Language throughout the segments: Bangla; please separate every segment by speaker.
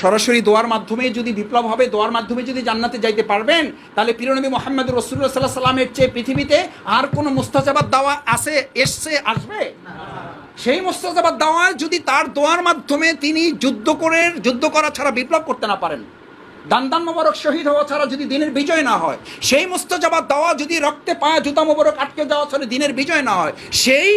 Speaker 1: সরাসরি দোয়ার মাধ্যমে যদি বিপ্লব হবে, দোয়ার মাধ্যমে যদি জান্নাতে যাইতে পারবেন, তাহলে প্রিয়নবী মুহাম্মদ রাসূলুল্লাহ সাল্লাল্লাহু আলাইহি ওয়াসাল্লামের চেয়ে পৃথিবীতে আর কোনো মুস্তাজাবাত দাওয়া আসবে? সেই মুস্তাজাবাত দাওয়া যদি তার দোয়ার মাধ্যমে তিনি যুদ্ধ করা ছাড়া বিপ্লব করতে না পারেন, দান মোবারক শহীদ হওয়া ছাড়া যদি দিনের বিজয় না হয়, সেই মুস্তাজাবাত দাওয়া যদি রক্তে পায়া জুতা মোবারক আটকে যাওয়া ছাড়া দিনের বিজয় না হয়, সেই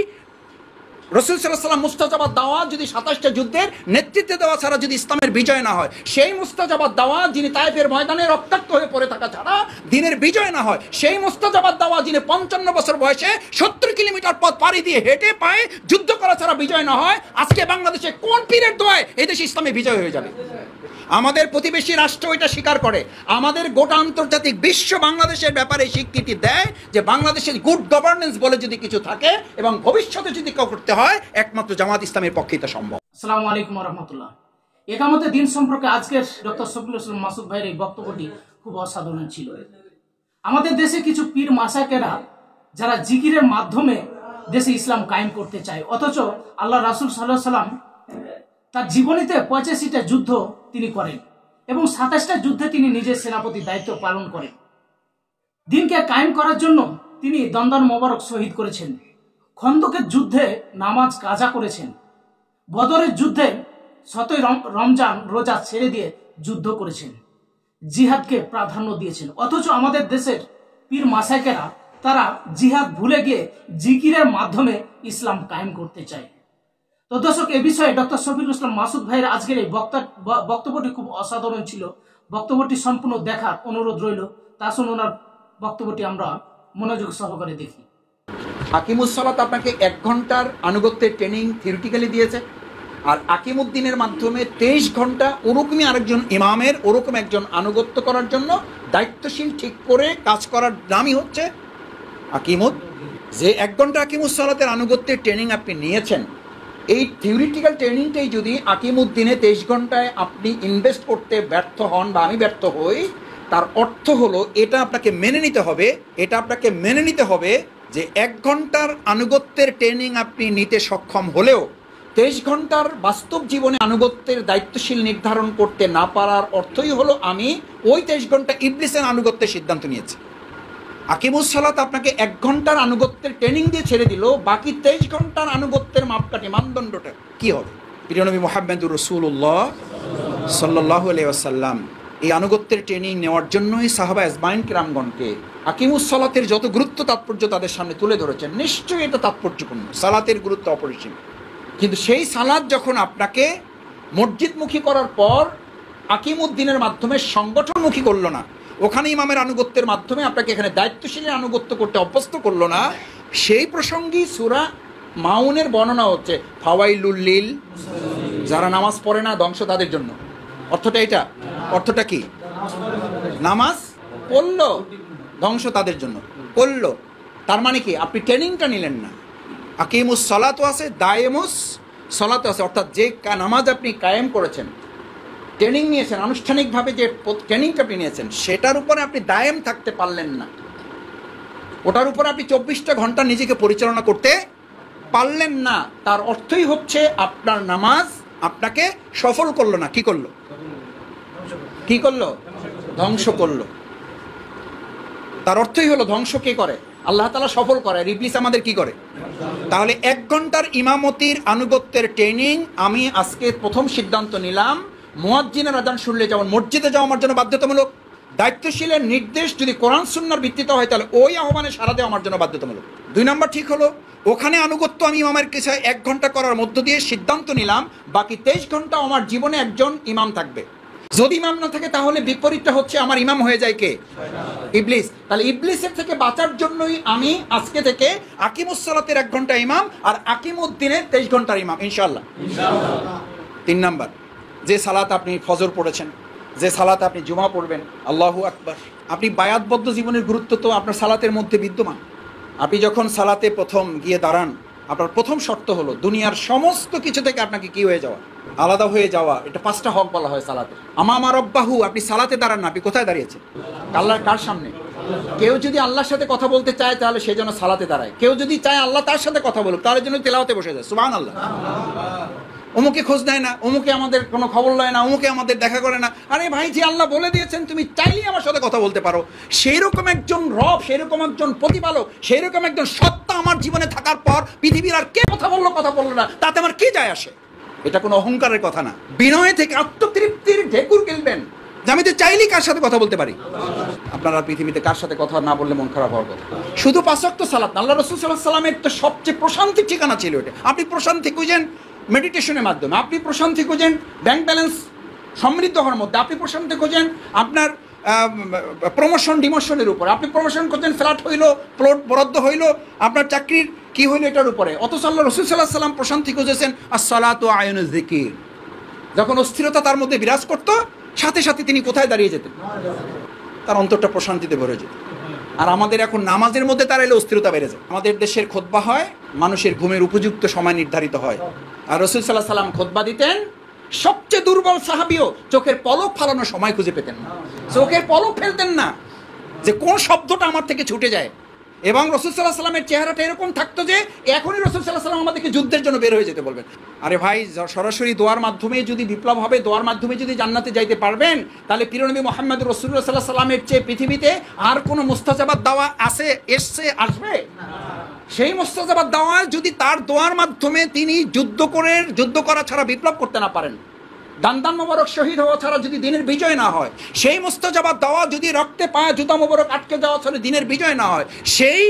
Speaker 1: রাসূল সাল্লাল্লাহু আলাইহি ওয়াসাল্লাম মুস্তাজাবাত দাওয়া যদি ২৭টা যুদ্ধের নেতৃত্বে দেওয়া ছাড়া যদি ইসলামের বিজয় না হয়, সেই মুস্তাজাবাত দাওয়া যিনি তায়েফের ময়দানে রক্তাক্ত হয়ে পড়ে থাকা ছাড়া দিনের বিজয় না হয়, সেই মুস্তাজাবাত দাওয়া যিনি ৫৫ বছর বয়সে ৭০ কিলোমিটার পথ পাড়ি দিয়ে হেঁটে পায়ে যুদ্ধ করা ছাড়া বিজয় না হয়, আজকে বাংলাদেশে কোন পীরের দোয়ায় এই দেশে ইসলামে বিজয় হয়ে যাবে? আমাদের প্রতিবেশী রাষ্ট্র এটা স্বীকার করে, আমাদের গোটা আন্তর্জাতিক বিশ্ব বাংলাদেশের ব্যাপারে স্বীকৃতি দেয় যে বাংলাদেশের গুড গভর্নেন্স বলে যদি কিছু থাকে এবং ভবিষ্যতে যদি কেউ করতে হয়, একমাত্র জামাত ইসলামের পক্ষেই তা সম্ভব।
Speaker 2: আসসালামু আলাইকুম ওয়া রাহমাতুল্লাহ। একামতে দিন সম্পর্কে আজকের ডক্টর শফিকুল ইসলাম মাসুদ ভাইয়ের এই বক্তব্যটি খুব অসাধারণ ছিল। আমাদের দেশে কিছু পীর মাসাকেরা যারা জিকিরের মাধ্যমে দেশে ইসলাম কায়েম করতে চায়, অথচ আল্লাহ রাসূল সাল্লাল্লাহু আলাইহি ওয়াসাল্লাম তার জীবনীতে 85টা যুদ্ধ তিনি করেন এবং 27টা যুদ্ধে তিনি নিজের সেনাপতির দায়িত্ব পালন করেন। দিনকে কায়েম করার জন্য তিনি দন্দন মোবারক শহীদ করেছেন, খন্দকের যুদ্ধে নামাজ কাজা করেছেন, বদরের যুদ্ধে 7ই রমজান রোজা ছেড়ে দিয়ে যুদ্ধ করেছেন, জিহাদকে প্রাধান্য দিয়েছেন। অথচ আমাদের দেশের পীর মাসায়েকেরা তারা জিহাদ ভুলে গিয়ে জিকিরের মাধ্যমে ইসলাম কায়েম করতে চায়। তো দর্শক, এ বিষয়ে ডক্টর শফিকুল ইসলাম মাসুদ ভাইয়ের আজকের এই বক্তব্যটি খুব অসাধারণ ছিল। বক্তব্যটি সম্পূর্ণ দেখার অনুরোধ রইল। তা শুনে ওনার বক্তব্যটি আমরা মনোযোগ সহকারে দেখি।
Speaker 1: আকিমুসসালাত আপনাকে 1 ঘন্টার আনুগত্যের ট্রেনিং থিওরিটিক্যালি দিয়েছে, আর আকিমুদ্দিনের মাধ্যমে 23 ঘন্টা ওরকমই আরেকজন ইমামের ওরকম একজন আনুগত্য করার জন্য দায়িত্বশীল ঠিক করে কাজ করার নামই হচ্ছে আকিমুদ। যে 1 ঘন্টা আকিমুসসালাতের আনুগত্যের ট্রেনিং আপনি নিয়েছেন, এই থিওরিটিক্যাল ট্রেনিংটাই যদি আকিমুদ্দিনে 23 ঘন্টায় আপনি ইনভেস্ট করতে ব্যর্থ হন বা আমি ব্যর্থ হই, তার অর্থ হলো এটা আপনাকে মেনে নিতে হবে যে 1 ঘন্টার আনুগত্যের ট্রেনিং আপনি নিতে সক্ষম হলেও 23 ঘন্টার বাস্তব জীবনে আনুগত্যের দায়িত্বশীল নির্ধারণ করতে না পারার অর্থই হলো আমি ওই 23 ঘন্টা ইবলিসের আনুগত্যের সিদ্ধান্ত নিয়েছি। আকিমুসসালাত আপনাকে 1 ঘন্টার আনুগত্যের ট্রেনিং দিয়ে ছেড়ে দিল, বাকি 23 ঘন্টার আনুগত্যের মাপকাঠি মানদণ্ডটা কি হবে? প্রিয় নবী মুহাম্মদুর রাসূলুল্লাহ সাল্লাল্লাহু আলাইহি ওয়াসাল্লাম এই আনুগত্যের ট্রেনিং নেওয়ার জন্যই সাহাবা আজমাইন কিরামগণকে আকিমুসসালাতের যত গুরুত্ব তাৎপর্য তাদের সামনে তুলে ধরেছেন। নিশ্চয়ই এটা তাৎপর্যপূর্ণ, সালাতের গুরুত্ব অপরিসীম। কিন্তু সেই সালাত যখন আপনাকে মসজিদমুখী করার পর আকিমুদ্দিনের মাধ্যমে সংগঠনমুখী করলো না, ওখানে ইমামের আনুগত্যের মাধ্যমে আপনাকে এখানে দায়িত্বশীলের আনুগত্য করতে অভ্যস্ত করলো না, সেই প্রসঙ্গে সূরা মাউনের বর্ণনা হচ্ছে ফাওয়াইলুল লিল, যারা নামাজ পড়ে না ধ্বংস তাদের জন্য। অর্থটা এটা, অর্থটা কি? নামাজ পড়লো ধ্বংস তাদের জন্য পড়লো। তার মানে কি? আপনি ট্রেনিংটা নিলেন না। আকিমুস সালাতও আছে, দায়েমুস সালাতও আছে, অর্থাৎ যে নামাজ আপনি কায়েম করেছেন, ট্রেনিং নিয়েছেন, আনুষ্ঠানিকভাবে যে ট্রেনিংটা আপনি নিয়েছেন, সেটার উপরে আপনি দায়েম থাকতে পারলেন না, ওটার উপরে আপনি 24টা ঘন্টা নিজেকে পরিচালনা করতে পারলেন না। তার অর্থই হচ্ছে আপনার নামাজ আপনাকে সফল করলো না। কি করলো? ধ্বংস করলো। তার অর্থই হলো ধ্বংস কে করে? আল্লাহ তাআলা সফল করে, আর ইবলিস আমাদের কি করে? তাহলে 1 ঘন্টার ইমামতির আনুগত্যের ট্রেনিং আমি আজকে প্রথম সিদ্ধান্ত নিলাম, মুয়াজ্জিনের আযান শুনলে যেমন মসজিদে যাওয়া আমার জন্য বাধ্যতামূলক, দায়িত্বশীলের নির্দেশ যদি কোরআন সুন্নাহর ভিত্তিতে হয় তাহলে ওই আহ্বানে সাড়া দেওয়া আমার জন্য বাধ্যতামূলক। 2 নম্বর ঠিক হলো, ওখানে আনুগত্য আমি ইমামের কাছে 1 ঘন্টা করার মধ্য দিয়ে সিদ্ধান্ত নিলাম বাকি 23 ঘন্টা আমার জীবনে একজন ইমাম থাকবে। যদি ইমাম না থাকে তাহলে বিপরীতটা হচ্ছে আমার ইমাম হয়ে যায় কে? ইবলিস। তাহলে ইবলিসের থেকে বাঁচার জন্যই আমি আজকে থেকে আকিমুসসালাতের 1 ঘন্টা ইমাম আর আকিমুদ্দিনের 23 ঘন্টার ইমাম, ইনশাআল্লাহ। 3 নাম্বার, যে সালাত আপনি ফজর পড়েছেন, যে সালাত আপনি জুমা পড়বেন, আল্লাহু আকবার, আপনি বায়াতবদ্ধ জীবনের গুরুত্ব তো আপনার সালাতের মধ্যে বিদ্যমান। আপনি যখন সালাতে প্রথম গিয়ে দাঁড়ান, আপনার প্রথম শর্ত হলো দুনিয়ার সমস্ত কিছু থেকে আপনাকে কি হয়ে যাওয়া? আলাদা হয়ে যাওয়া। এটা 5টা হক বলা হয় সালাতে। আমামা রব্বাহু, আপনি সালাতে দাঁড়ান না, আপনি কোথায় দাঁড়িয়েছেন? আল্লাহর কার সামনে? কেউ যদি আল্লাহর সাথে কথা বলতে চায় তাহলে সে যেন সালাতে দাঁড়ায়, কেউ যদি চায় আল্লাহ তার সাথে কথা বলুক তাহলে যেন তেলাওয়াতে বসে যায়। সুবহানাল্লাহ। অমুকে খোঁজ নেয় না, অমুকে আমাদের কোনো খবর লয় না, অমুকে আমাদের দেখা করে না। আরে ভাই, যে আল্লাহ বলে দিয়েছেন তুমি চাইলেই আমার সাথে কথা বলতে পারো, সেই রকম একজন রব, সেই রকম একজন প্রতিপালক, সেই রকম একজন সত্তা আমার জীবনে থাকার পর পৃথিবীর আর কে কথা বললো না, তাতে আমার কি যায় আসে? এটা কোনো অহংকারের কথা না, বিনয় থেকে আত্মতৃপ্তির ঢেকুর গেলবেন যে আমি তো চাইলেই কার সাথে কথা বলতে পারি। আপনারা পৃথিবীতে কার সাথে কথা না বললে মন খারাপ হওয়ার কথা। শুধু 5 ওয়াক্ত সালাত, আল্লাহ রাসূল সাল্লাল্লাহু আলাইহি ওয়াসাল্লামের তো সবচেয়ে প্রশান্তির ঠিকানা ছিল এটা। আপনি প্রশান্তি খুঁজেন মেডিটেশনের মাধ্যমে, আপনি প্রশান্তি খুঁজেন ব্যাংক ব্যালেন্স সমৃদ্ধ হওয়ার মধ্যে, আপনি প্রশান্তি খুঁজেন আপনার প্রমোশন ডিমোশনের উপর, আপনি প্রমোশন করছেন, ফ্ল্যাট হইলো, প্লট বরাদ্দ হইলো, আপনার চাকরির কি হইলো এটার উপরে। অথচ আল্লাহ রাসূল সাল্লাল্লাহু আলাইহি ওয়াসাল্লাম প্রশান্তি খুঁজেছেন আসসালাতু আয়নুজ যিকির। যখন অস্থিরতা তার মধ্যে বিরাজ করতো, সাথে সাথে তিনি কোথায় দাঁড়িয়ে যেতেন? তার অন্তরটা প্রশান্তিতে ভরে যেত। আর আমাদের এখন নামাজের মধ্যে দাঁড়াইলে অস্থিরতা বেড়ে যায়। আমাদের দেশের খুতবা হয়, মানুষের ঘুমের উপযুক্ত সময় নির্ধারিত হয়। আর রাসূল সাল্লাল্লাহু আলাইহি ওয়াসাল্লাম খুতবা দিতেন, সবচেয়ে দুর্বল সাহাবীও চোখের পলক ফালানোর সময় খুঁজে পেতেন না, চোখের পলক ফেলতেন না যে কোন শব্দটা আমার থেকে ছুটে যায়। এবং রাসূল সাল্লাল্লাহু আলাইহি ওয়াসাল্লামের চেহারাটা এরকম থাকতো যে এখনই রাসূল সাল্লাল্লাহু আলাইহি ওয়াসাল্লাম আমাদেরকে যুদ্ধের জন্য বের হয়ে যেতে বলবেন। আরে ভাই, সরাসরি দোয়ার মাধ্যমে যদি বিপ্লব হবে, দোয়ার মাধ্যমে যদি জান্নাতে যাইতে পারবেন, তাহলে প্রিয়নবী মুহাম্মদ রাসূলুল্লাহ সাল্লাল্লাহু আলাইহি ওয়াসাল্লামের চেয়ে পৃথিবীতে আর কোনো মুস্তাজাবাত দাওয়া আসবে? সেই মুস্তাজাবাত দাওয়া যদি তার দোয়ার মাধ্যমে তিনি যুদ্ধ করা ছাড়া বিপ্লব করতে না পারেন, দান মোবারক শহীদ হওয়া ছাড়া যদি দিনের বিজয় না হয়, সেই মুস্তাজাবাত দাওয়া যদি রক্তে পায়ে জুতা মোবারক আটকে যাওয়া ছাড়া দিনের বিজয় না হয়, সেই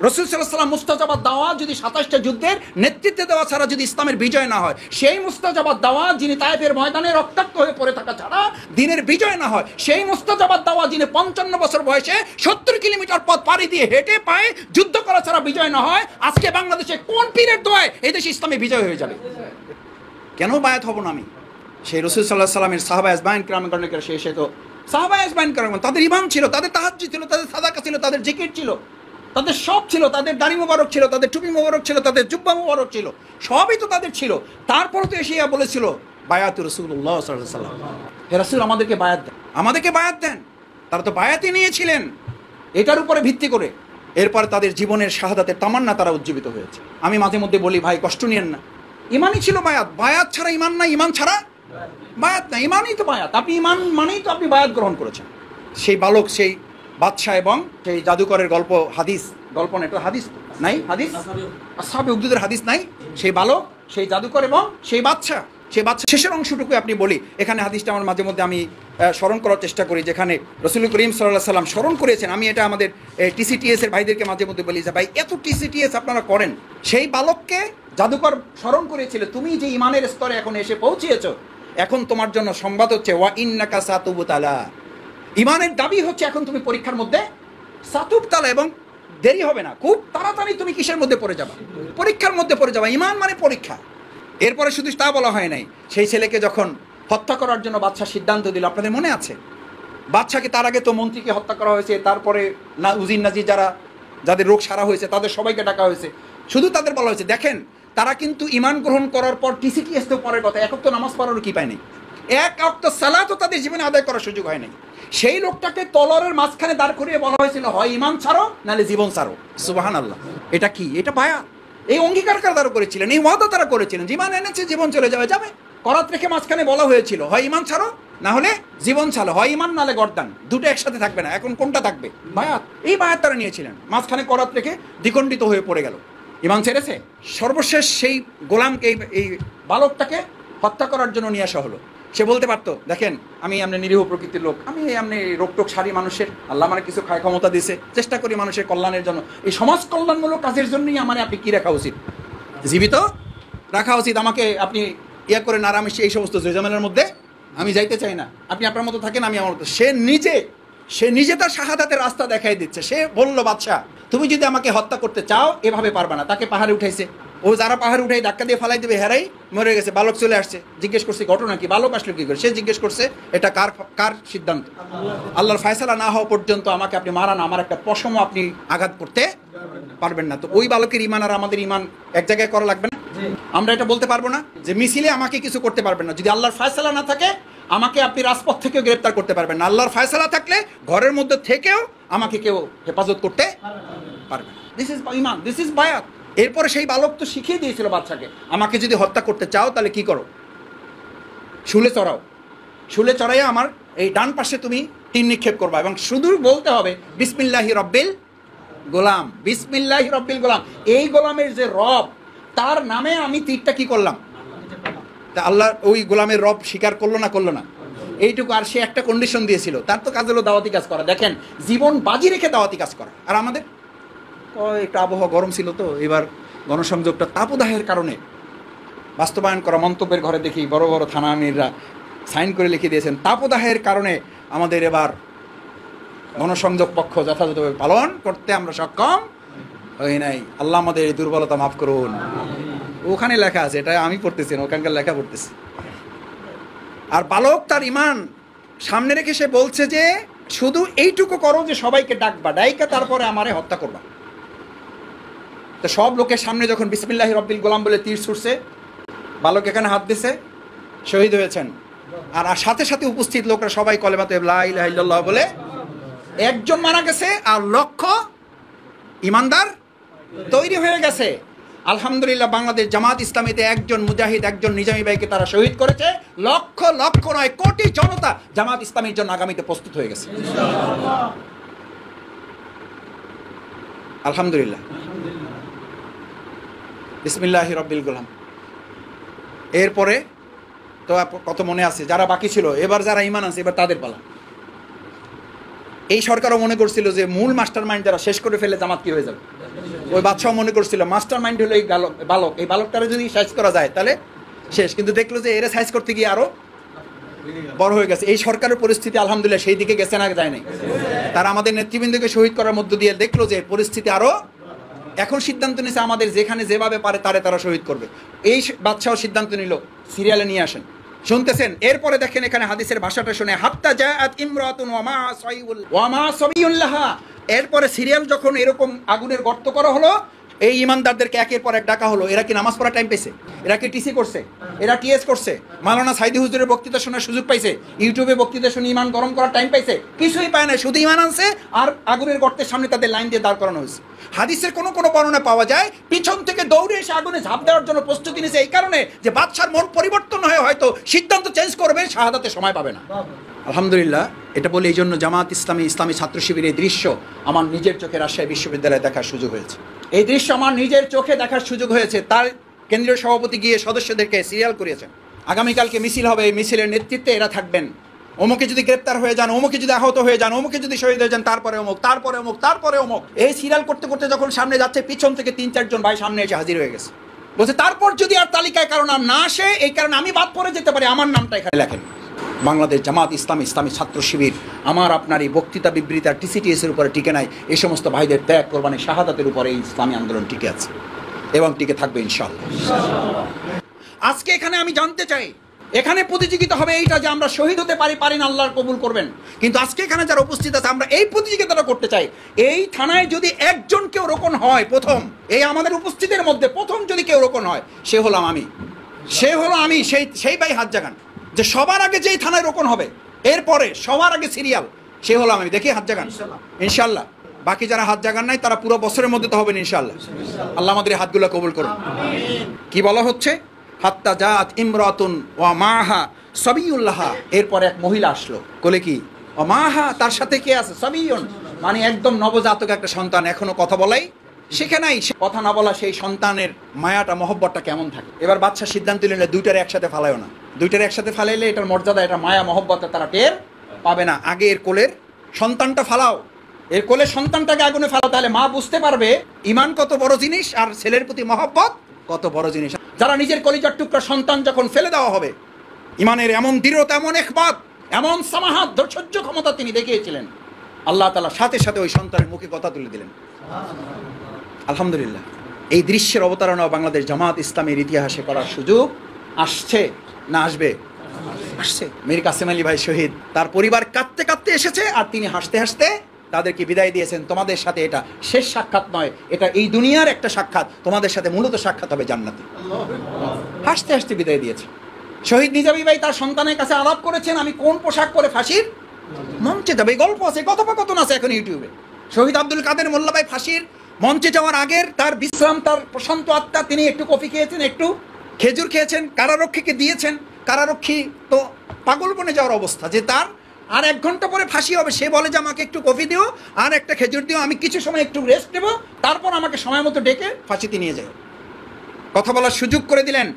Speaker 1: রাসূল সাল্লাল্লাহু আলাইহি ওয়াসাল্লাম মুস্তাজাবাত দাওয়া যদি 27টা যুদ্ধের নেতৃত্বে দেওয়া ছাড়া যদি ইসলামের বিজয় না হয়, সেই মুস্তাজাবাত দাওয়া যিনি তায়েফের ময়দানে রক্তাক্ত হয়ে পড়ে থাকা ছাড়া দিনের বিজয় না হয়, সেই মুস্তাজাবাত দাওয়া যিনি 55 বছর বয়সে 70 কিলোমিটার পথ পাড়ি দিয়ে হেঁটে পায়ে যুদ্ধ করা ছাড়া বিজয় না হয়, আজকে বাংলাদেশে কোন পীরের দোয়ায় এই দেশে ইসলামে বিজয় হয়ে যাবে? কেন বায়াত হব না আমি? সেই রাসূল সাল্লাল্লাহু আলাইহি ওয়াসাল্লামের সাহাবা আজমাইন কিরামগণের কাছে এসে তো সাহাবা আজমাইন কিরামগণ, তাদের ঈমান ছিল, তাদের তাহাজ্জুদ ছিল, তাদের সাদাকা ছিল, তাদের জিকির ছিল, তাদের সব ছিল, তাদের দাড়ি মোবারক ছিল, তাদের টুপি মোবারক ছিল, তাদের জুব্বা মোবারক ছিল, সবই তো তাদের ছিল। তারপরে তো এসে বলেছিল বায়াতু রাসূলুল্লাহ সাল্লাল্লাহু আলাইহি ওয়াসাল্লাম, হে রাসূল আমাদেরকে বায়াত দেন। তারা তো বায়াতই নিয়েছিলেন এটার উপরে ভিত্তি করে। এরপরে তাদের জীবনের শাহাদাতের তামান্না তারা উজ্জীবিত হয়েছে। আমি মাঝে মধ্যে বলি, ভাই কষ্ট নিয়েন না, ইমানই ছিল বায়াত ছাড়া ইমান না, ইমান ছাড়া বায়াত না, ইমানই তো বায়াত। আপনি ইমান মানেই তো আপনি বায়াত গ্রহণ করেছেন। সেই বালক, সেই বাদশাহ এবং সেই জাদুকরের গল্প না, এটা হাদিস নাই, হাদিস আসহাবে উখদুদের হাদিস নাই। সেই বালক, সেই জাদুকর এবং সেই বাদশাহ শেষের অংশটুকু আপনি বলি। এখানে হাদিসটা আমার মাঝে মধ্যে আমি স্মরণ করার চেষ্টা করি, যেখানে রাসূল করিম সাল্লাল্লাহু আলাইহি সাল্লাম স্মরণ করেছেন। আমি এটা আমাদের TCTS এর ভাইদেরকে মাঝে মধ্যে বলি যে ভাই, এত TCTS আপনারা করেন। সেই বালককে জাদুকর স্মরণ করেছিল, তুমি যে ইমানের স্তরে এখন এসে পৌঁছিয়েছো, এখন তোমার জন্য সংবাদ হচ্ছে ওয়া ইন্নাকা সাতুবতালা। ইমানের দাবি হচ্ছে এখন তুমি পরীক্ষার মধ্যে সাতুবতালা, এবং দেরি হবে না, খুব তাড়াতাড়ি তুমি কিসের মধ্যে পড়ে যাবা? পরীক্ষার মধ্যে পড়ে যাবা। ইমান মানে পরীক্ষা। এরপরে শুধু তা বলা হয় নাই, সেই ছেলেকে যখন হত্যা করার জন্য বাদশা সিদ্ধান্ত দিল, আপনাদের মনে আছে? বাদশাকে তার আগে তো মন্ত্রীকে হত্যা করা হয়েছে, তারপরে উজির নাজির যাদের রোগ সারা হয়েছে তাদের সবাইকে ডাকা হয়েছে। শুধু তাদের বলা হয়েছে, দেখেন তারা কিন্তু ইমান গ্রহণ করার পর TCTS তো পরের কথা, এক ওয়াক্ত নামাজ পড়ারও কি পায় নাই, এক ওয়াক্ত সালাতও তাদের জীবনে আদায় করার সুযোগ হয় নাই। সেই লোকটাকে তলোয়ারের মাঝখানে দাঁড় করিয়ে বলা হয়েছিল, হয় ইমান ছাড়ো নাহলে জীবন ছাড়ো। সুবহানাল্লাহ। এটা কি? এটা বায়াত। এই অঙ্গীকার তারা করেছিলেন, এই ওয়াদা তারা করেছিলেন, জীবন এনেছে জীবন চলে যাবে। করাত রেখে মাঝখানে বলা হয়েছিল, হয় ইমান ছাড়ো না হলে জীবন ছাড়ো, হয় ইমান নাহলে গর্দান, দুটো একসাথে থাকবে না। এখন কোনটা থাকবে? বায়াত। এই বায়াত তারা নিয়েছিলেন, মাঝখানে করাত রেখে দ্বিখণ্ডিত হয়ে পড়ে গেল, ইমান ছেড়েছে। সর্বশেষ সেই গোলামকে, এই বালকটাকে হত্যা করার জন্য নিয়ে আসা হলো। সে বলতে পারতো, দেখেন আমি এমনি নিরীহ প্রকৃতির লোক, আমি এমনি রোগটোক সারি মানুষের, আল্লাহ আমার কিছু খায় ক্ষমতা দিয়েছে, চেষ্টা করি মানুষের কল্যাণের জন্য, এই সমাজ কল্যাণমূলক কাজের জন্যই আমার আপনি কি রাখা উচিত? জীবিত রাখা উচিত। আমাকে আপনি করে না, আমি এই সমস্ত জয়জামেলের মধ্যে আমি যাইতে চাই না, আপনি আপনার মতো থাকেন, আমি আমার মতো। সে নিজে তার শাহাদাতের রাস্তা দেখাই দিচ্ছে। সে বলল, বাদশা তুমি যদি আমাকে হত্যা করতে চাও এভাবে পারবে না। তাকে পাহাড়ে উঠাইছে, ও যারা পাহাড়ে উঠাই ধাক্কা দিয়ে ফালাই দেবে, হেরাই মরে গেছে। বালক চলে আসছে, জিজ্ঞেস করছে ঘটনা কি, বালক আসলো কি করে? সে জিজ্ঞেস করছে এটা কার সিদ্ধান্ত? আল্লাহর ফয়সালা না হওয়া পর্যন্ত আমাকে আপনি মারান, আমার একটা পশমও আপনি আঘাত করতে পারবেন না। তো ওই বালকের ইমান আর আমাদের ইমান এক জায়গায় করা লাগবে না? আমরা এটা বলতে পারবো না যে মিছিলে আমাকে কিছু করতে পারবেন না? যদি আল্লাহর ফয়সালা না থাকে, আমাকে আপনি রাজপথ থেকেও গ্রেপ্তার করতে পারবেন না। আল্লাহর ফয়সালা থাকলে ঘরের মধ্যে থেকেও আমাকে কেউ হেফাজত করতে পারবে না। This is Iman, this is বায়াত। এরপরে সেই বালক তো শিখিয়ে দিয়েছিল বাচ্চাকে, আমাকে যদি হত্যা করতে চাও তাহলে কি করো, শুলে চড়াও, শুলে চড়াইয়া আমার এই ডান পাশে তুমি তীর নিক্ষেপ করবা এবং শুধু বলতে হবে বিসমিল্লাহি রব্বিল গোলাম, বিসমিল্লাহি রব্বিল গোলাম। এই গোলামের যে রব, তার নামে আমি তীরটা কি করলাম। তা আল্লাহ ওই গোলামের রব স্বীকার করলো না, করলো না এইটুকু। আর সে একটা কন্ডিশন দিয়েছিল, তার তো কাজ হলো দাওয়াতি কাজ করা। দেখেন, জীবন বাজি রেখে দাওয়াতি কাজ করা। আর আমাদের একটু আবহাওয়া গরম ছিল তো, এবার গণসংযোগটা তাপদাহের কারণে বাস্তবায়ন করা মন্তব্যের ঘরে দেখি বড় বড় থানা আমিররা সাইন করে লিখে দিয়েছেন, তাপদাহের কারণে আমাদের এবার গণসংযোগ পক্ষ যথাযথভাবে পালন করতে আমরা সক্ষম হই নাই। আল্লাহ আমাদের এই দুর্বলতা মাফ করুন। ওখানে লেখা আছে, এটা আমি পড়তেছি না, ওখানকার লেখা পড়তেছি। আর বালক তার ইমান সামনে রেখে সে বলছে যে শুধু এইটুকু করো যে সবাইকে ডাকবা, ডাইকা তারপরে আমারে হত্যা করবা। তো সব লোকের সামনে যখন বিসমিল্লাহি রব্বিল গোলাম বলে তীর ছুটছে, বালক এখানে হাত দিছে, শহীদ হয়েছেন। আর সাথে সাথে উপস্থিত লোকরা সবাই কলেমা তৈয়বা লা ইলাহা ইল্লাল্লাহ বলে একজন মারা গেছে আর লক্ষ ইমানদার তৈরি হয়ে গেছে। আলহামদুলিল্লাহ, বাংলাদেশ জামাত ইসলামীতে একজন মুজাহিদ, একজন নিজামী ভাইকে তারা শহীদ করেছে। লক্ষ লক্ষ নয়, কোটি জনতা জামাত ইসলামীর জন্য আগামীতে প্রস্তুত হয়ে গেছে আলহামদুলিল্লাহ। বিসমিল্লাহি রব্বিল গোলাম। এরপরে তো কত মনে আছে যারা বাকি ছিল, এবার যারা ইমান আছে এবার তাদের পালা। এই সরকারও মনে করছিল যে মূল মাস্টার মাইন্ড যারা শেষ করে ফেলে জামাত কি হয়ে যাবে। ওই বাদশাহ মনে করছিল মাস্টার মাইন্ড হলো এই বালক, এই বালকটারে যদি সাইজ করা যায় তাহলে শেষ। কিন্তু দেখলো যে এরা সাইজ করতে গিয়ে আরো বড় হয়ে গেছে। এই সরকারের পরিস্থিতি আলহামদুলিল্লাহ সেই দিকে গেছে না যায় নাই। তারা আমাদের নেতৃবৃন্দকে শহীদ করার মধ্য দিয়ে দেখলো যে পরিস্থিতি আরো, এখন সিদ্ধান্ত নিয়েছে আমাদের যেখানে যেভাবে পারে তারা শহীদ করবে। এই বাদশাহ সিদ্ধান্ত নিল সিরিয়ালে নিয়ে আসেন, শুনতেছেন। এরপরে দেখেন এখানে হাদিসের ভাষাটা শুনে, হাত্তা জাআত ইমরাতুন ওয়া মা সাবিয়ুল লাহা। এরপরে সিরিয়াল যখন এরকম আগুনের গর্ত করা হলো, এই ইমানদারদেরকে একের পর এক ডাকা হলো। এরা কি নামাজ পড়ার টাইম পেয়েছে? এরা কি টিসি করছে? এরা টিএস করছে? মাওলানা সাইদি হুজুরের বক্তৃতা শোনার সুযোগ পাইছে? ইউটিউবে বক্তৃতা শুনে ইমান গরম করার টাইম পাইছে? কিছুই পায় না, শুধু ইমান আনছে আর আগুনের গর্তের সামনে তাদের লাইন দিয়ে দাঁড় করানো হয়েছে। হাদিসের কোনো বর্ণনা পাওয়া যায় পিছন থেকে দৌড়ে এসে আগুনে ঝাঁপ দেওয়ার জন্য প্রস্তুতি নিয়েছে, এই কারণে যে বাদশার মন পরিবর্তন হয়ে হয়তো সিদ্ধান্ত চেঞ্জ করবে, শাহাদাতে সময় পাবে না। আলহামদুলিল্লাহ, এটা বলে এই জন্য জামাত ইসলামী ছাত্র শিবিরের এই দৃশ্য আমার নিজের চোখে রাজশাহী বিশ্ববিদ্যালয়ে দেখার সুযোগ হয়েছে। এই দৃশ্য আমার নিজের চোখে দেখার সুযোগ হয়েছে। তার কেন্দ্রীয় সভাপতি গিয়ে সদস্যদেরকে সিরিয়াল করিয়েছেন। আগামীকালকে মিছিল হবে, এই মিছিলের নেতৃত্বে এরা থাকবেন। অমুকে যদি গ্রেপ্তার হয়ে যান, অমুকে যদি আহত হয়ে যান, অমুকে যদি শহীদ হয়ে যান, তারপরে অমুক, তারপরে অমুক, তারপরে অমুক। এই সিরিয়াল করতে করতে যখন সামনে যাচ্ছে, পিছন থেকে 3-4 জন ভাই সামনে এসে হাজির হয়ে গেছে। বলছে তারপর যদি আর তালিকায় কারো নাম না আসে, এই কারণে আমি বাদ পড়ে যেতে পারি, আমার নামটা এখানে লেখেন। বাংলাদেশ জামাত ইসলামী ছাত্র শিবির আমার আপনার এই বক্তৃতা বিবৃতি আর TCTS এর উপরে টিকে নাই। এই সমস্ত ভাইদের ত্যাগ কোরবানি শাহাদাতের উপরে এই ইসলামী আন্দোলন টিকে আছে এবং টিকে থাকবে ইনশাআল্লাহ। আজকে এখানে আমি জানতে চাই, এখানে প্রতিযোগিতা হবে এইটা যে আমরা শহীদ হতে পারি না, আল্লাহর কবুল করবেন। কিন্তু আজকে এখানে যারা উপস্থিত আছে, আমরা এই প্রতিযোগিতাটা করতে চাই। এই থানায় যদি একজন কেউ রোকন হয়, প্রথম এই আমাদের উপস্থিতের মধ্যে প্রথম যদি কেউ রোকন হয়, সে হলাম আমি, সেই ভাই হাত জাগান যে সবার আগে যেই থানায় রোকন হবে, এরপরে সবার আগে সিরিয়াল, সে হলাম আমি। দেখি হাত জাগান ইনশাল্লাহ। বাকি যারা হাত জাগান নাই তারা পুরো বছরের মধ্যে তো হবেন ইনশাল্লাহ। আল্লাহ আমাদের হাতগুলো কবুল করুন। কি বলা হচ্ছে? হাত্তা জাআত ইমরাতুন ওয়া মাহা সাবিয়ুল্লাহা। এরপর এক মহিলা আসলো, কোলে কি ওয়া মাহা, তার সাথে কে আছে? সাবিয়ুন, মানে একদম নবজাতক একটা সন্তান, এখনো কথা বলাই শিখে নাই। কথা না বলা সেই সন্তানের মায়াটা মহব্বতটা কেমন থাকে। এবার বাদশা সিদ্ধান্ত নিলে দুইটারে একসাথে ফালায়ও না। দুইটারে একসাথে ফালাইলে এটার মর্যাদা, এটা মায়া মহব্বতটা তারা টের পাবে না। আগে এর কোলের সন্তানটা ফালাও, এর কোলের সন্তানটাকে আগুনে ফালাও, তাহলে মা বুঝতে পারবে ইমান কত বড় জিনিস আর ছেলের প্রতি মহব্বত কত বড় জিনিস। যারা নিজের কলিজার টুকরা সন্তান যখন ফেলে দেওয়া হবে, ইমানের এমন দৃঢ়তা, এমন একবাত, এমন সামাহাত, ধৈর্য ক্ষমতা তিনি দেখিয়েছিলেন, আল্লাহ তাআলা সাথে সাথে ওই সন্তানের মুখে কথা তুলে দিলেন। আলহামদুলিল্লাহ, এই দৃশ্যের অবতারণা বাংলাদেশ জামাত ইসলামের ইতিহাসে করার সুযোগ আসছে না আসবে? আসছে। মীর কাসেম আলী ভাই শহীদ, তার পরিবার কাঁদতে কাঁদতে এসেছে আর তিনি হাসতে হাসতে তাদেরকে বিদায় দিয়েছেন। তোমাদের সাথে এটা শেষ সাক্ষাৎ নয়, এটা এই দুনিয়ার একটা সাক্ষাৎ, তোমাদের সাথে মূলত সাক্ষাৎ হবে জান্নাতে। হাসতে হাসতে বিদায় দিয়েছে। শহীদ নিজামী ভাই তার সন্তানের কাছে আলাপ করেছেন, আমি কোন পোশাক পরে ফাঁসির মঞ্চে যাবে। এই গল্প আছে, কথোপকথন আছে এখন ইউটিউবে। শহীদ আব্দুল কাদের মোল্লা ভাই ফাঁসির মঞ্চে যাওয়ার আগের তার বিশ্রাম, তার প্রশান্ত আত্মা, তিনি একটু কফি খেয়েছেন, একটু খেজুর খেয়েছেন, কারারক্ষীকে দিয়েছেন। কারারক্ষী তো পাগল বনে যাওয়ার অবস্থা, যে তার আর 1 ঘন্টা পরে ফাঁসি হবে। সে বলে যে আমাকে একটু কফি দিও আর একটা খেজুর দিও, আমি কিছু সময় একটু রেস্ট নেবো, তারপর আমাকে সময় মতো ডেকে ফাঁসিতে নিয়ে যাই। কথা বলার সুযোগ করে দিলেন।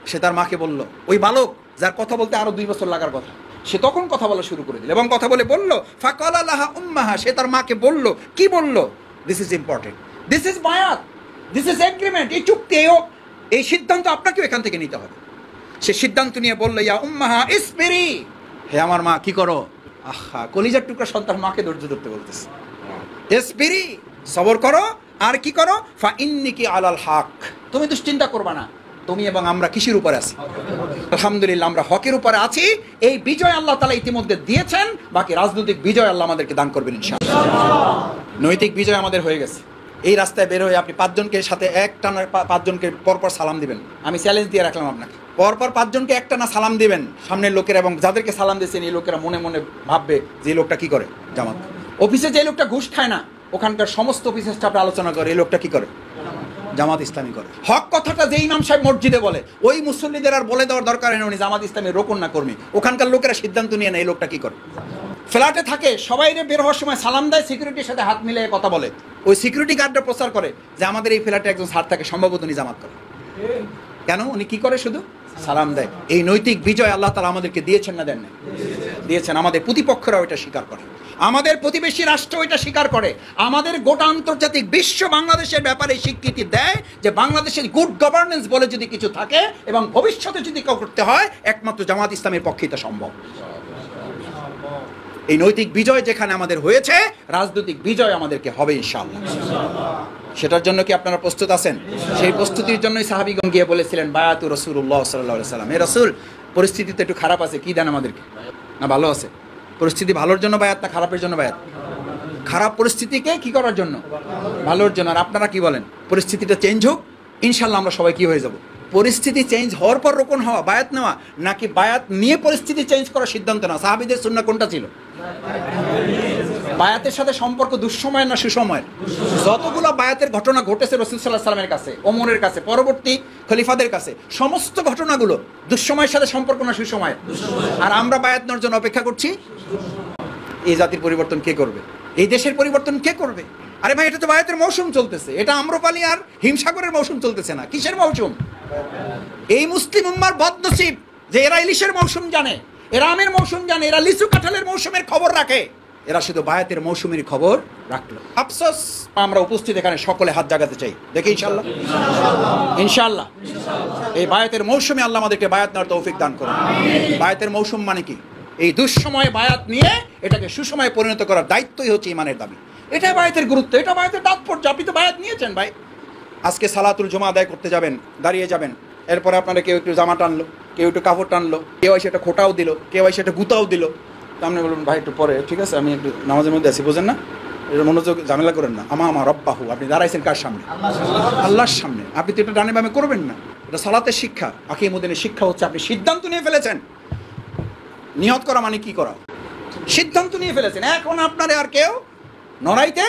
Speaker 1: সে তার মাকে বলল, ওই বালক যার কথা বলতে আরো 2 বছর লাগার কথা, সে তখন কথা বলা শুরু করে দিল এবং কথা বলে বলল ফাকালা লাহা উম্মাহা, সে তার মাকে বলল, কি বলল? This is important, this is বায়াত, দিস ইজ এগ্রিমেন্ট, এই চুক্তি, এই সিদ্ধান্ত আপনাকেও এখান থেকে নিতে হবে। সে সিদ্ধান্ত নিয়ে বলল, ইয়া উম্মাহা ইসবিরি, হে আমার মা কি করো? আহা, কলিজার টুকরা সন্তান মাকে ধৈর্য ধরতে বলতেছে। ইসবিরি, সবর করো, আর কি করো? ফা ইন্নিকি আলাল হক, তুমি দুশ্চিন্তা করবা না, তুমি এবং আমরা কিসের উপরে আছি? আলহামদুলিল্লাহ, আমরা হকের উপরে আছি। এই বিজয় আল্লাহ তাআলা ইতিমধ্যে দিয়েছেন, বাকি রাজনৈতিক বিজয় আল্লাহ আমাদেরকে দান করবেন ইনশাআল্লাহ। নৈতিক বিজয় আমাদের হয়ে গেছে। এই রাস্তায় বের হয়ে আপনি 5 জনকে সাথে একটানা 5 জনকে পরপর সালাম দিবেন। আমি চ্যালেঞ্জ দিয়ে রাখলাম আপনাকে, পরপর 5 জনকে একটানা সালাম দিবেন সামনের লোকেরা, এবং যাদেরকে সালাম দিয়েছেন এই লোকেরা মনে মনে ভাববে যে এই লোকটা কি করে? জামাত। অফিসে যে লোকটা ঘুষ খায় না, ওখানকার সমস্ত অফিসের স্টাফরা আলোচনা করে এই লোকটা কি করে? জামাত ইসলামী করে। হক কথাটা যে ইমাম সাহেব মসজিদে বলে, ওই মুসল্লিদের আর বলে দেওয়ার দরকার নেই উনি জামাত ইসলামের রোকন না কর্মী। ওখানকার লোকেরা সিদ্ধান্ত নিয়ে নেয় এই লোকটা কি করে। ফ্ল্যাটে থাকে, সবাই বের হওয়ার সময় সালাম দেয়, সিকিউরিটির সাথে হাত মিলিয়ে কথা বলে। ওই সিকিউরিটি গার্ডরা প্রচার করে যে আমাদের এই ফ্ল্যাটে একজন স্যার থাকে, সম্ভবত উনি জামাত করে। কেন? উনি কি করে? শুধু সালাম দেয়। এই নৈতিক বিজয় আল্লাহ তাআলা আমাদেরকে দিয়েছেন না দেন না? দিয়েছেন। আমাদের প্রতিপক্ষরা ওইটা স্বীকার করে, আমাদের প্রতিবেশী রাষ্ট্র ওইটা স্বীকার করে, আমাদের গোটা আন্তর্জাতিক বিশ্ব বাংলাদেশের ব্যাপারে স্বীকৃতি দেয় যে বাংলাদেশের গুড গভর্নেন্স বলে যদি কিছু থাকে এবং ভবিষ্যতে যদি কেউ করতে হয়, একমাত্র জামাত ইসলামের পক্ষে এটা সম্ভব। এই নৈতিক বিজয় যেখানে আমাদের হয়েছে, রাজনৈতিক বিজয় আমাদেরকে হবে ইনশাআল্লাহ। সেটার জন্য কি আপনারা প্রস্তুত আছেন? সেই প্রস্তুতির জন্যই সাহাবীগণ গিয়ে বলেছিলেন বায়াতু রাসূলুল্লাহ সাল্লাল্লাহু আলাইহি ওয়াসাল্লাম, হে রাসূল, পরিস্থিতি তো একটু খারাপ আছে, কি দেন আমাদেরকে? না ভালো আছে? পরিস্থিতি ভালোর জন্য বায়াত না খারাপের জন্য বায়াত? খারাপ পরিস্থিতিকে কি করার জন্য? ভালোর জন্য। আর আপনারা কি বলেন? পরিস্থিতিটা চেঞ্জ হোক, ইনশাআল্লাহ আমরা সবাই কি হয়ে যাব? পরিস্থিতি চেঞ্জ হওয়ার পর রোকন হওয়া, বায়াত নেওয়া, নাকি বায়াত নিয়ে পরিস্থিতি চেঞ্জ করার সিদ্ধান্ত না? সাহাবীদের সুন্নাহ কোনটা ছিল? বায়াতের সাথে সম্পর্ক দুঃসময়ের না সুসময়ের? যতগুলো বায়াতের ঘটনা ঘটেছে রাসূল সাল্লাল্লাহু আলাইহি ওয়াসাল্লামের কাছে, ওমরের কাছে, পরবর্তী খলিফাদের কাছে, সমস্ত ঘটনাগুলো দুঃসময়ের সাথে সম্পর্ক না সুসময়ের? আর আমরা বায়াত নেওয়ার জন্য অপেক্ষা করছি। এই জাতির পরিবর্তন কে করবে? এই দেশের পরিবর্তন কে করবে? আরে ভাই, এটা তো বায়াতের মৌসুম চলতেছে, এটা আম্রপালি আর হিমসাগরের মৌসুম চলতেছে না। কিসের মৌসুম? এই মুসলিম উম্মার বদনসিব যে এরা ইলিশের মৌসুম জানে, এরা আমের মৌসুম জানে, এরা লিচু কাঁঠালের মৌসুমের খবর রাখে, এরা শুধু বায়াতের মৌসুমের খবর রাখলো। আফসোস, আমরা উপস্থিত এখানে সকলে হাত জাগাতে চাই, দেখি ইনশাআল্লাহ। ইনশাআল্লাহ এই বায়াতের মৌসুমে আল্লাহ আমাদেরকে বায়াত নেওয়ার তৌফিক দান করুন। বায়াতের মৌসুম মানে কি? এই দুঃসময়ে বায়াত নিয়ে এটাকে সুসময়ে পরিণত করার দায়িত্বই হচ্ছে ইমানের দাবি। এটা বায়াতের গুরুত্ব, এটা বায়াতের তাৎপর্য। আপনি তো বায়াত নিয়েছেন ভাই। আজকে সালাতুল জুমা আদায় করতে যাবেন, দাঁড়িয়ে যাবেন, এরপরে আপনারা কেউ একটু জামা টানলো, কেউ একটু কাপড় টানলো, কেউ এসে একটা খোটাও দিল, কেউ এসে একটা গুতাও দিল। তো আপনি বলুন ভাই একটু পরে, ঠিক আছে, আমি একটু নামাজের মধ্যে আছি, বোঝেন না? এটা মনোযোগ ঝামেলা করেন না। আমার রব্বাহু, আপনি দাঁড়াইছেন কার সামনে? আল্লাহর সামনে। আপনি তো এটা ডানে বামে করবেন না। এটা সালাতের শিক্ষা, আকিমুদ্দিনের শিক্ষা হচ্ছে আপনি সিদ্ধান্ত নিয়ে ফেলেছেন। নিয়ত করা মানে কি করা? সিদ্ধান্ত নিয়ে ফেলেছেন, এখন আপনারে আর কেউ নড়াইতে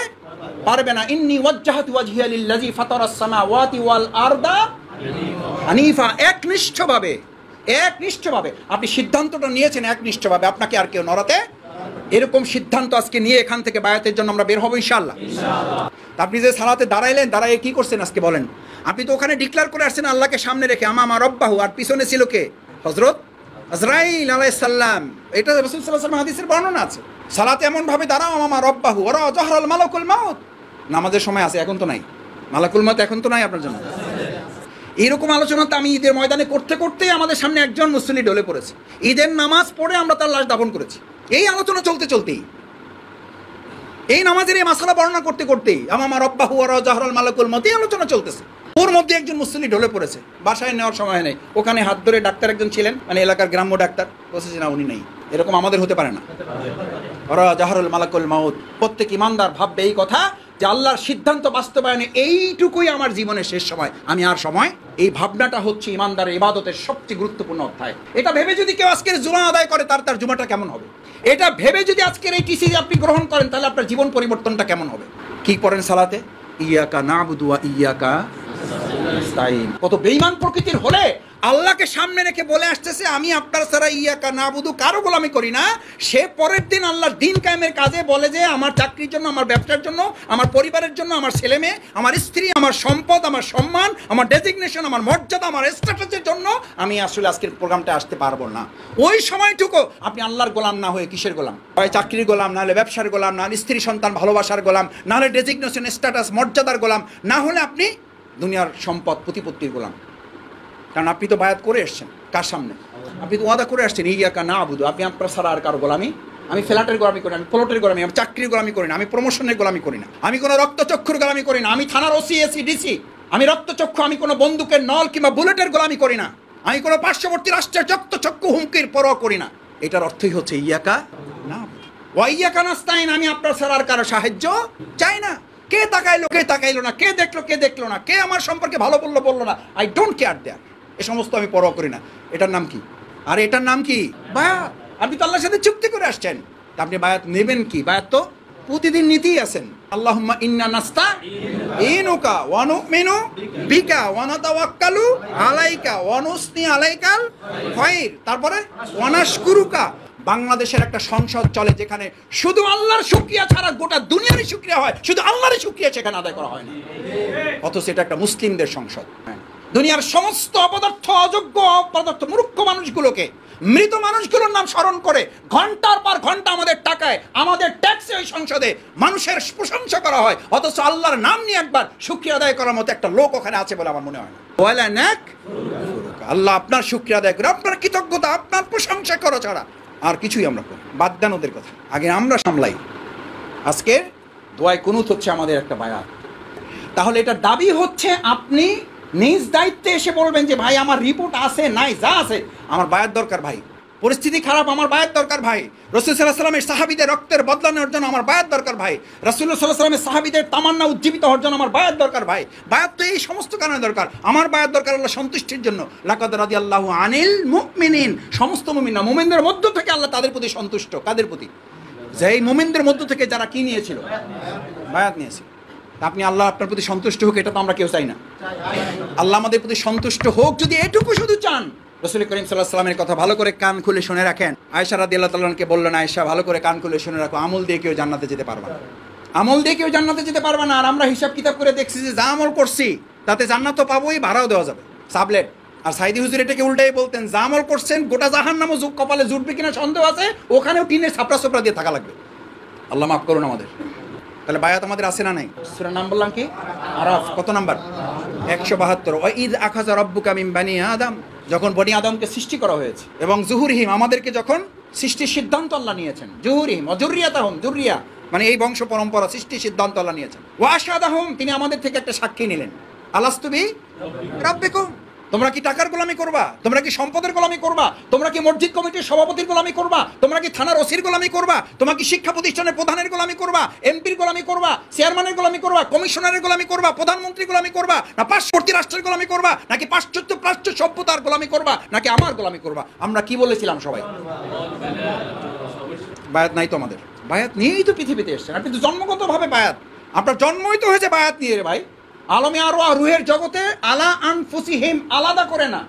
Speaker 1: পারবে না। ইন্নী ওয়াজ্জাহাতু ওয়াজহিয়া লিল্লাযী ফাতারাস সামাওয়াতি ওয়াল আরদা হানিফা, একনিষ্ঠভাবে আপনি সিদ্ধান্তটা নিয়েছেন, একনিষ্ঠভাবে, আপনাকে আর কেউ নড়াতে। এরকম সিদ্ধান্ত আজকে নিয়ে এখান থেকে বায়াতের জন্য আমরা বের হবো ইনশাআল্লাহ। আপনি যে সালাতে দাঁড়াইলেন, দাঁড়ায় কি করছেন আজকে বলেন? আপনি তো ওখানে ডিক্লেয়ার করে আসছেন আল্লাহকে সামনে রেখে, আমার রব্বাহু, আর পিছনে ছিল কে? হযরত আজরাইল আলাইহিস সালাম। এটা রাসূল সাল্লাল্লাহু আলাইহি ওয়াসাল্লাম হাদিসের বর্ণনা আছে। সালাতে এমন ভাবে দাঁড়াও, আমার রব্বাহু ওয়া জাহরাল মালাকুল মাউত। নামাজের সময় আছে, এখন তো নাই। মালাকুল মাউত এখন তো নাই আপনার জন্য। এইরকম আলোচনা তো আমি ঈদের ময়দানে করতে করতেই আমাদের সামনে একজন মুসল্লি ঢলে পড়েছে। ঈদের নামাজ পড়ে আমরা তার লাশ দাফন করেছি। এই আলোচনা চলতেই, এই নামাজের এই মাসালা বর্ণনা করতেই আমার রব্বাহু ওয়া জাহরাল মালাকুল মাউত এই আলোচনা চলতেছে। ওর মধ্যে একজন মুসল্লি ঢলে পড়েছে, বাসায় নেওয়ার সময় নেই। ওখানে হাত ধরে ডাক্তার একজন ছিলেন, মানে এলাকার গ্রাম্য ডাক্তার, বলছে না উনি নেই। এরকম আমাদের হতে পারে না। ওরা জাহরুল মালাকুল মাউত। প্রত্যেক ইমানদার ভাববে এই কথা যে আল্লাহর সিদ্ধান্ত বাস্তবায়নে এইটুকুই আমার জীবনের শেষ সময়, আমি আর সময়। এই ভাবনাটা হচ্ছে ইমানদারের ইবাদতের সবচেয়ে গুরুত্বপূর্ণ অধ্যায়। এটা ভেবে যদি কেউ আজকের জুমা আদায় করে, তার জুমাটা কেমন হবে? এটা ভেবে যদি আজকের এই টিসি আপনি গ্রহণ করেন তাহলে আপনার জীবন পরিবর্তনটা কেমন হবে? কি পড়েন সালাতে? ইয়াকা নাবুদু ওয়া ইয়াকা নাস্তাইন। কত বেঈমান প্রকৃতির হলে আল্লাহকে সামনে রেখে বলে আসতেছে আমি আপনার ছাড়া ইয়াকা নাবুদু কারো গোলামি করি না। সে পরের দিন আল্লাহর দিন কায়েমের কাজে বলে যে আমার চাকরির জন্য, আমার ব্যবসার জন্য, আমার পরিবারের জন্য, আমার ছেলে মেয়ে, আমার স্ত্রী, আমার সম্পদ, আমার সম্মান, আমার ডেজিগনেশন, আমার মর্যাদা, আমার স্ট্যাটাসের জন্য আমি আসলে আজকের প্রোগ্রামটা আসতে পারবো না। ওই সময়টুকু আপনি আল্লাহর গোলাম না হয়ে কিসের গোলাম? হয় চাকরির গোলাম, নাহলে ব্যবসার গোলাম, নাহলে স্ত্রী সন্তান ভালোবাসার গোলাম, নাহলে ডেজিগনেশন স্ট্যাটাস মর্যাদার গোলাম, না হলে আপনি দুনিয়ার সম্পদ প্রতিপত্তির গোলাম। কারণ আপনি তো বায়াত করে এসছেন কার সামনে? আপনি তো ওয়াদা করে আসছেন ইয়াকা নাবুদু, আপনি আপনার ছাড়া আর কারো গোলামি। আমি ফ্ল্যাটের গোলামি করি না, আমি প্লটের গোলামি, আমি চাকরির গোলামি করি না, আমি প্রমোশনের গোলামি করি না, আমি কোনো রক্তচক্ষুর গোলামি করি না, আমি থানার ওসি এসি ডিসি, আমি রক্তচক্ষু, আমি কোনো বন্দুকের নল কিংবা বুলেটের গোলামি করি না, আমি কোনো পার্শ্ববর্তী রাষ্ট্রের রক্তচক্ষু হুমকির পরোয়া করি না। এটার অর্থই হচ্ছে ইয়াকা নাবুদু ওয়া ইয়াকা নাস্তাইন, আমি আপনার ছাড়া আর কারো সাহায্য চাই না। কে তাকাইলো কে তাকাইলো না, কে দেখলো কে দেখলো না, কে আমার সম্পর্কে ভালো বললো বললো না, আই ডোন্ট কেয়ার দেয়ার, এ সমস্ত আমি পরোয়া করি না। এটার নাম কি? আর এটার নাম কি? বায়াত। আপনি তো আল্লাহর সাথে চুক্তি করে আসছেন, তা আপনি বায়াত নেবেন কি? বায়াত তো প্রতিদিন নিতেই আছেন। আল্লাহুম্মা ইন্না নাস্তাঈনুকা ওয়া নুমিনু বিকা ওয়া নাতাওয়াক্কালু আলাইকা ওয়া নুসনি আলাইকাল খায়র, তারপরে ওয়া নাশকুরুকা। বাংলাদেশের একটা সংসদ চলে যেখানে শুধু আল্লাহর শুকরিয়া ছাড়া গোটা দুনিয়ারই শুকরিয়া হয়, শুধু আল্লাহরই শুকরিয়া সেখানে আদায় করা হয় না। অথচ এটা একটা মুসলিমদের সংসদ। দুনিয়ার সমস্ত অপদার্থ, অযোগ্য, অপদার্থ, মূর্খ মানুষগুলোকে, মৃত মানুষগুলোর নাম স্মরণ করে ঘন্টার পর ঘন্টা আমাদের টাকায়, আমাদের ট্যাক্সে ওই সংসদে মানুষের প্রশংসা করা হয়। অথচ আল্লাহর নাম নিয়ে একবার শুকরিয়া আদায় করার মতো একটা লোক ওখানে আছে বলে আমার মনে হয় না। আল্লাহ আপনার শুকরিয়া আদায় করে, আপনার কৃতজ্ঞতা, আপনার প্রশংসা করা ছাড়া আর কিছুই আমরা করি। বাদ দেন ওদের কথা, আগে আমরা সামলাই। আজকে দোয়ায় কুনুত হচ্ছে আমাদের একটা বায়াত। তাহলে এটা দাবি হচ্ছে আপনি নিজ দায়িত্বে এসে বলবেন যে ভাই আমার রিপোর্ট আছে নাই, যা আছে আমার বায়াত দরকার ভাই, পরিস্থিতি খারাপ আমার বায়াত দরকার ভাই, রাসূল সাল্লাল্লাহু আলাইহি ওয়াসাল্লামের সাহাবীদের রক্তের বদলা নেওয়ার জন্য আমার বায়াত দরকার ভাই, রাসূলুল্লাহ সাল্লাল্লাহু আলাইহি ওয়াসাল্লামের সাহাবীদের তামান্না উজ্জীবিত হওয়ার জন্য আমার বায়াত দরকার ভাই। বায়াত তো এই সমস্ত কারণে দরকার। আমার বায়াত দরকার আল্লাহ সন্তুষ্টির জন্য। লাকাদ রাদিয়াল্লাহু আনিল মুমিনিন, সমস্ত মুমিন না, মুমিনদের মধ্য থেকে আল্লাহ তাদের প্রতি সন্তুষ্ট। কাদের প্রতি? যেই মুমিনদের মধ্য থেকে যারা কি নিয়েছিল? বায়াত নিয়েছিল। আপনি আল্লাহ আপনার প্রতি সন্তুষ্ট হোক, এটা তো আমরা কেউ চাই না। আল্লাহ আমাদের প্রতি সন্তুষ্ট হোক যদি এটুকু শুধু চান। রাসূল করিম সাল্লাল্লাহু আলাইহি ওয়াসাল্লামের কথা ভালো করে কান খুলে শুনে রাখেন। আয়েশা রাদিয়াল্লাহু তাআলা আনহাকে বললেন, আয়েশা ভালো করে কান খুলে শুনে রাখো, আমল দিয়ে কেউ জান্নাতে যেতে পারবে না। আমল দিয়ে কেউ জান্নাতে যেতে পারবে না। আর আমরা হিসাব কিতাব করে দেখছি যে যা আমল করছি তাতে জান্নাত তো পাবোই, ভাড়াও দেওয়া যাবে, সাবলেট। আর সাইদি হুজুর এটাকে উল্টাই বলতেন, যা আমল করছেন গোটা জাহান্নামও কপালে জুটবে কিনা সন্দেহ আছে, ওখানেও টিনের ছাপড়া ছাপড়া দিয়ে থাকা লাগবে। আল্লাহ মাফ করুন আমাদের। তাহলে বায়াত আমাদের আছে না নাই? সূরার নাম বললাম কি? আরাফ। কত নাম্বার? 172। ওয়া ইয আখাযা রাব্বুকা মিন বানি আদম, যখন বনি আদমকে সৃষ্টি করা হয়েছে, এবং জুহুরহিম, আমাদেরকে যখন সৃষ্টির সিদ্ধান্ত আল্লাহ নিয়েছেন। জুহুরহিম ও যুররিয়াতাহুম, যুররিয়া মানে এই বংশ পরম্পরা, সৃষ্টির সিদ্ধান্ত আল্লাহ নিয়েছেন। ওয়া আশহাদাহুম, তিনি আমাদের থেকে একটা সাক্ষী নিলেন। আলাস্তু বি রাব্বিকুম, তোমরা কি টাকার গোলামি করবা? তোমরা কি সম্পদের গোলামি করবা? তোমরা কি মসজিদ কমিটির সভাপতির গোলামি করবা? তোমরা কি থানার ওসির গোলামি করবা? তোমরা কি শিক্ষা প্রতিষ্ঠানের প্রধানের গোলামি করবা? এমপির গোলামি করবা? চেয়ারম্যানের গোলামি করবা? কমিশনারের গোলামি করবা? প্রধানমন্ত্রীর গোলামি করবা? না পার্শ্ববর্তী রাষ্ট্রের গোলামি করবা? নাকি পাশ্চাত্য প্রাচ্য সভ্যতার গোলামি করবা? নাকি আমার গোলামি করবা? আমরা কি বলেছিলাম সবাই? বায়াত নাই তো আমাদের। বায়াত নিয়েই তো পৃথিবীতে এসছেন। আপনি তো জন্মগতভাবে বায়াত, আপনার জন্মই তো হয়েছে বায়াত নিয়ে রে ভাই। আলমে আরওয়াহ, রুহের জগতে আলা আনফুসিহিম, আলাদা করে না,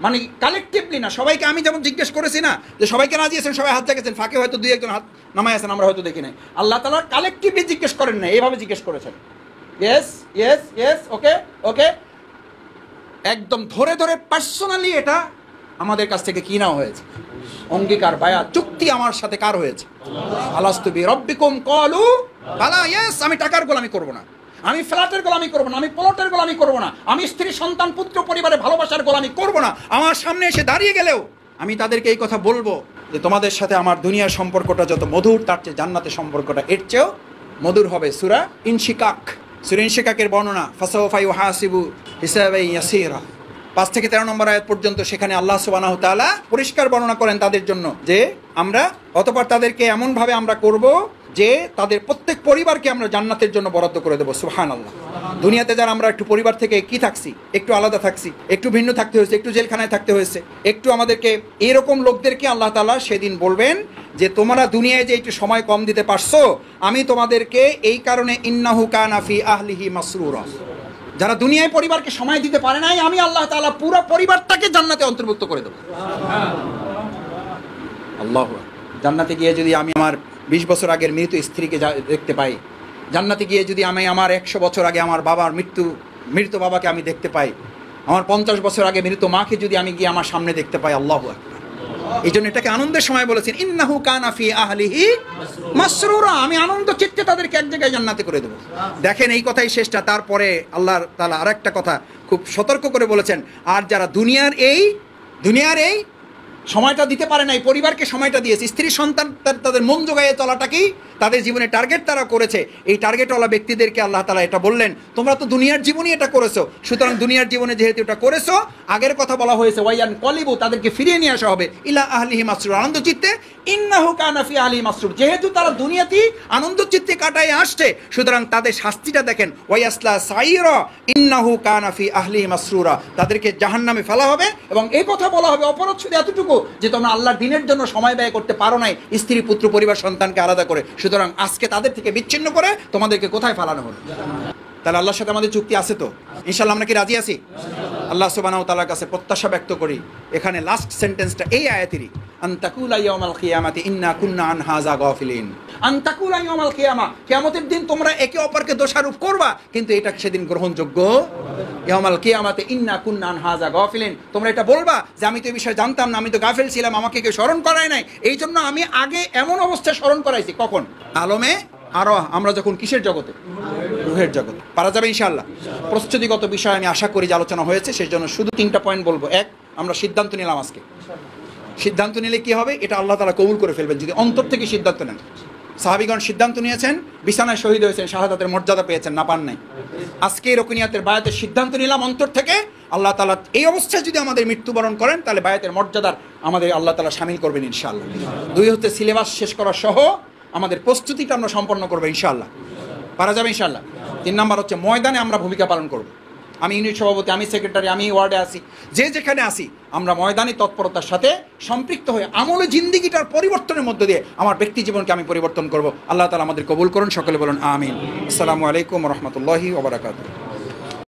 Speaker 1: মানে কালেকটিভলি না। সবাইকে আমি যেমন জিজ্ঞেস করেছি না যে সবাইকে রাজি আছেন, সবাই হাত জাগেছেন, ফাঁকে হয়তো দুই একজন হাত নামায় আছেন, আমরা হয়তো দেখি নাই। আল্লাহ তাআলা কালেকটিভলি জিজ্ঞেস করেন না, এইভাবে জিজ্ঞেস করেছেন। ইয়েস ইয়েস ইয়েস, ওকে ওকে, একদম ধরে ধরে পার্সোনালি এটা আমাদের কাছ থেকে কি নেওয়া হয়েছে, অঙ্গীকার, বায়াত, চুক্তি আমার সাথে কার হয়েছে? আলাস্তু বি রাব্বিকুম ক্বালু বালা। ইয়েস, আমি টাকার গোলামি করব না, আমি ফ্ল্যাটের গোলামি করব না, আমি প্লটের গোলামি করব না, আমি স্ত্রী সন্তান পুত্র পরিবারে ভালোবাসার গোলামি করব না। আমার সামনে এসে দাঁড়িয়ে গেলেও আমি তাদেরকে এই কথা বলবো যে তোমাদের সাথে আমার দুনিয়ার সম্পর্কটা যত মধুর, তার চেয়ে জান্নাতের সম্পর্কটা এর চেয়েও মধুর হবে। সূরা ইনশিকাক, সূরা ইনশিকাকের বর্ণনা, ফাসাওফা ইউহাসিবু হিসাবান ইয়াসীরা, 5 থেকে 13 নম্বর আয়াত পর্যন্ত। সেখানে আল্লাহ সুবহানাহু ওয়া তাআলা পরিষ্কার বর্ণনা করেন তাদের জন্য যে আমরা অতঃপর তাদেরকে এমনভাবে আমরা করব যে তাদের প্রত্যেক পরিবারকে আমরা জান্নাতের জন্য বরাদ্দ করে দেবো। সুবহানাল্লাহ। দুনিয়াতে যারা আমরা একটু পরিবার থেকে কি থাকছি, একটু আলাদা থাকছি, একটু ভিন্ন থাকতে হয়েছে, একটু জেলখানায় থাকতে হয়েছে, একটু আমাদেরকে এরকম লোকদেরকে আল্লাহ তাআলা সেদিন বলবেন যে তোমরা দুনিয়ায় যে একটু সময় কম দিতে পারছো, আমি তোমাদেরকে এই কারণে ইন্নাহু কানা ফি আহলিহি মাসরুরা, যারা দুনিয়ায় পরিবারকে সময় দিতে পারে নাই, আমি আল্লাহ তাআলা পুরো পরিবারটাকে জান্নাতে অন্তর্ভুক্ত করে দেবো। আল্লাহু আকবার। জান্নাতে গিয়ে যদি আমি আমার 20 বছর আগের মৃত স্ত্রীকে দেখতে পাই, জান্নাতে গিয়ে যদি আমি আমার 100 বছর আগে আমার বাবার মৃত বাবাকে আমি দেখতে পাই, আমার 50 বছর আগে মৃত মাকে যদি আমি গিয়ে আমার সামনে দেখতে পাই, আল্লাহু আকবার। এই জন্য এটাকে আনন্দের সময় বলেছেন ইন্নাহু কানা ফি আহলিহি মাসরুরা, আমি আনন্দ চিত্তে তাদেরকে এক জায়গায় জান্নাতে করে দেবো। দেখেন এই কথাই শেষটা, তারপরে আল্লাহ তাআলা আরেকটা কথা খুব সতর্ক করে বলেছেন, আর যারা দুনিয়ার এই সময়টা দিতে পারে নাই, পরিবারকে সময়টা দিয়েছে, স্ত্রী সন্তান তাদের মন জোগাইয়ে চলাটাকেই তাদের জীবনে টার্গেট তারা করেছে, এই টার্গেটওয়ালা ব্যক্তিদেরকে আল্লাহ তাআলা এটা বললেন, তোমরা তো দুনিয়ার জীবনই এটা করেছো, সুতরাং দুনিয়ার জীবনে যেহেতু এটা করেছো, আগের কথা বলা হয়েছে ওয়াইয়ান কলিবু, তাদেরকে ফিরিয়ে নিয়ে আসা হবে ইলা আহলিহি মাসরুর, আনন্দ চিত্তে, ইন্নাহু কানা ফি আহলিহি মাসরুর, যেহেতু তারা দুনিয়াতেই আনন্দ চিত্তে কাটায় আসছে, সুতরাং তাদের শাস্তিটা দেখেন, ওয়াইয়াসলা সাইরা ইন্নাহু কানা ফি আহলিহি মাসরুরা, তাদেরকে জাহান্নামে ফেলা হবে। এবং এই কথা বলা হবে অপরাধ শুধু এতটুকু যে তোমরা আল্লাহর দ্বীনের জন্য সময় ব্যয় করতে পারো নাই, স্ত্রী পুত্র পরিবার সন্তানকে আলাদা করে, সুতরাং আজকে তাদের থেকে বিচ্ছিন্ন করে তোমাদেরকে কোথায় ফেলানো হলো? তাহলে আল্লাহর সাথে আমাদের চুক্তি আছে তো? ইনশাআল্লাহ আমরা কি রাজি আছি? আল্লাহ সুবহানাহু ওয়া তাআলার কাছে প্রত্যাশা ব্যক্ত করি, এখানে লাস্ট সেন্টেন্সটা এই আয়াতেরই, আনতাকুলা ইয়াউমাল কিয়ামাতি ইন্না কুন্না আন হাযা গাফিলিন, আনতাকুলা ইয়াউমাল কিয়ামা, কিয়ামতের দিন তোমরা একে অপরকে দোষারোপ করবা, কিন্তু এটা সেদিন গ্রহণযোগ্য, ইয়াউমাল কিয়ামাতি ইন্না কুন্না আন হাযা গাফিলিন, তোমরা এটা বলবা যে আমি তো এই বিষয়ে জানতাম না, আমি তো গাফিল ছিলাম, আমাকে কেউ স্মরণ করায় নাই, এই জন্য আমি আগে এমন অবস্থায় স্মরণ করাইছি। কখন? আলমে আরো আমরা যখন কিসের জগতে? রুহের জগতে। পারা যাবে ইনশাআল্লাহ। প্রস্তুতিগত বিষয় আমি আশা করি যে আলোচনা হয়েছে, সেই জন্য শুধু 3টা পয়েন্ট বলবো। এক, আমরা সিদ্ধান্ত নিলাম আজকে, সিদ্ধান্ত নিলে কি হবে, এটা আল্লাহ তাআলা কবুল করে ফেলবেন যদি অন্তর থেকে সিদ্ধান্ত নেন। সাহাবীগণ সিদ্ধান্ত নিয়েছেন, বিছানায় শহীদ হয়েছেন, শাহাদাতের মর্যাদা পেয়েছেন, না পান নাই। আজকে রুকনিয়াতের বায়াতের সিদ্ধান্ত নিলাম অন্তর থেকে, আল্লাহ তাআলা এই অবস্থায় যদি আমাদের মৃত্যুবরণ করেন, তাহলে বায়াতের মর্যাদার আমাদের আল্লাহ তাআলা শামিল করবেন ইনশাআল্লাহ। 2 হচ্ছে সিলেবাস শেষ করা সহ আমাদের প্রস্তুতিটা আমরা সম্পন্ন করবো ইনশাআল্লাহ। পারা যাবে ইনশাআল্লাহ। 3 নাম্বার হচ্ছে ময়দানে আমরা ভূমিকা পালন করব। আমি ইউনিট সভাপতি, আমি সেক্রেটারি, আমি ওয়ার্ডে আসি, যে যেখানে আসি, আমরা ময়দানি তৎপরতার সাথে সম্পৃক্ত হয়ে আমলে জিন্দিগিটার পরিবর্তনের মধ্য দিয়ে আমার ব্যক্তি জীবনকে আমি পরিবর্তন করব। আল্লাহ তাআলা আমাদের কবুল করুন, সকলে বলুন আমিন। আসসালামু আলাইকুম ওয়া রাহমাতুল্লাহি ওয়া বারাকাতুহু।